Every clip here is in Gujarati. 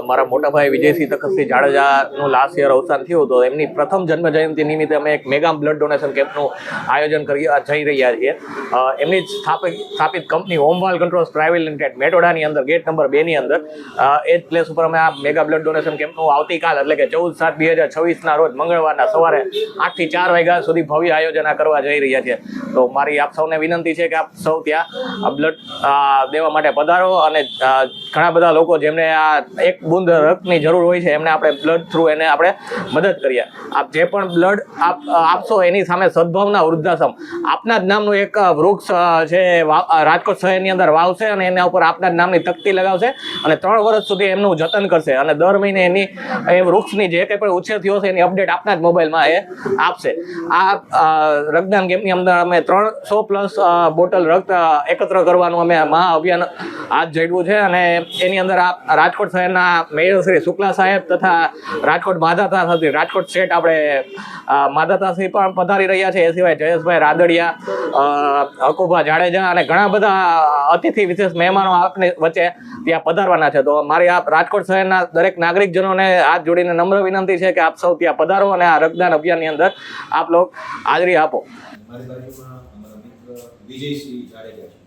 મારા મોટા ભાઈ વિજયસિંહ તખતસિંહ જાડેજાનું લાસ્ટ યર અવસાન થયું હતું. એમની પ્રથમ જન્મ જયંતિ નિમિત્તે અમે એક મેગા બ્લડ ડોનેશન કેમ્પનું આયોજન જઈ રહ્યા છીએ. એમની સ્થાપિત કંપની ઓમવાલ કંટ્રોલ્સ પ્રાઇવેટ લિમિટેડ મેટોડાની અંદર ગેટ નંબર 2 ની અંદર એ જ પ્લેસ ઉપર અમે આ મેગા બ્લડ ડોનેશન કેમ્પનું આવતીકાલ એટલે કે 14/7/2026ના રોજ મંગળવારના સવારે 8 થી 4 વાગ્યા સુધી ભવ્ય આયોજન કરવા જઈ રહ્યા છીએ. તો મારી આપ સૌને વિનંતી છે કે આપ સૌ ત્યાં બ્લડ દેવા માટે પધારો અને ઘણા બધા લોકો જેમને આ એક બૂંદ રક્તની જરૂર હોય છે એમને આપણે બ્લડ થ્રુ એને આપણે મદદ કરીએ. આપ જે પણ બ્લડ આપશો એની સામે સદભાવના વૃદ્ધાશ્રમ આપના જ નામનું એક વૃક્ષ છે રાજકોટ શહેરની અંદર વાવશે અને એના ઉપર આપના જ નામની તકતી લગાવશે અને 3 વર્ષ સુધી એમનું જતન કરશે અને દર મહિને એની એ વૃક્ષની જે કંઈ પણ ઉછેર થયો છે એની અપડેટ આપના જ મોબાઈલમાં એ આપશે. આ રક્તદાન કેમ્પની અંદર અમે 300+ બોટલ રક્ત એકત્ર કરવાનું અમે મહા અભિયાન હાથ ધર્યું છે અને એની અંદર આ રાજકોટ શહેરના મેયર શ્રી શુક્લા સાહેબ તથા રાજકોટ માધાતાથી રાજકોટ સ્ટેટ આપણે માધાતાથી પણ પધારી રહ્યા છે. એ સિવાય જયેશભાઈ રાદડિયા, હકુભા જાડેજા અને ઘણા બધા અતિથિ વિશેષ મહેમાનો આપની વચ્ચે ત્યાં પધારવાના છે. તો મારી આ રાજકોટ શહેરના દરેક નાગરિકજનોને હાથ જોડીને નમ્ર વિનંતી છે કે આપ સૌ ત્યાં પધારો અને આ રક્તદાન અભિયાનની અંદર આપ લોકો હાજરી આપો. મારી બાજુમાં અમારા મિત્ર વિજયસિંહ જાડેજા છે.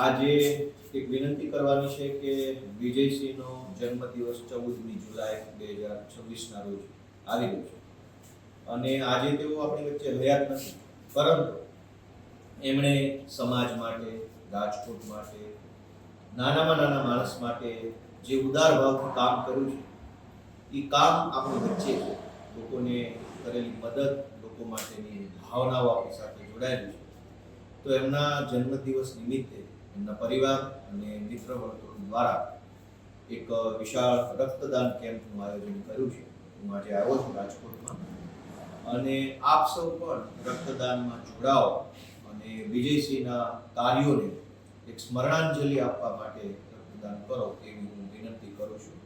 આજે એક વિનંતી કરવાની છે કે વિજયસિંહનો જન્મદિવસ 14મી જુલાઈ 2026ના રોજ આવી રહ્યો છે અને આજે તેઓ આપણી વચ્ચે હયાત નથી, પરંતુ એમણે સમાજ માટે, રાજકોટ માટે, નાનામાં નાના માણસ માટે જે ઉદાર ભાવથી કામ કર્યું છે એ કામ આપણી વચ્ચે છે. લોકોને કરેલી મદદ, લોકો માટેની ભાવનાઓ આપણી સાથે જોડાયેલી છે. તો એમના જન્મદિવસ નિમિત્તે એમના પરિવાર અને મિત્ર વર્તુળ દ્વારા એક વિશાળ રક્તદાન કેમ્પનું આયોજન કર્યું છે. હું આજે આવ્યો છું રાજકોટમાં અને આપ સૌ પણ રક્તદાનમાં જોડાઓ અને વિજયસિંહના કાર્યોને એક સ્મરણાંજલિ આપવા માટે રક્તદાન કરો એવી હું વિનંતી કરું છું.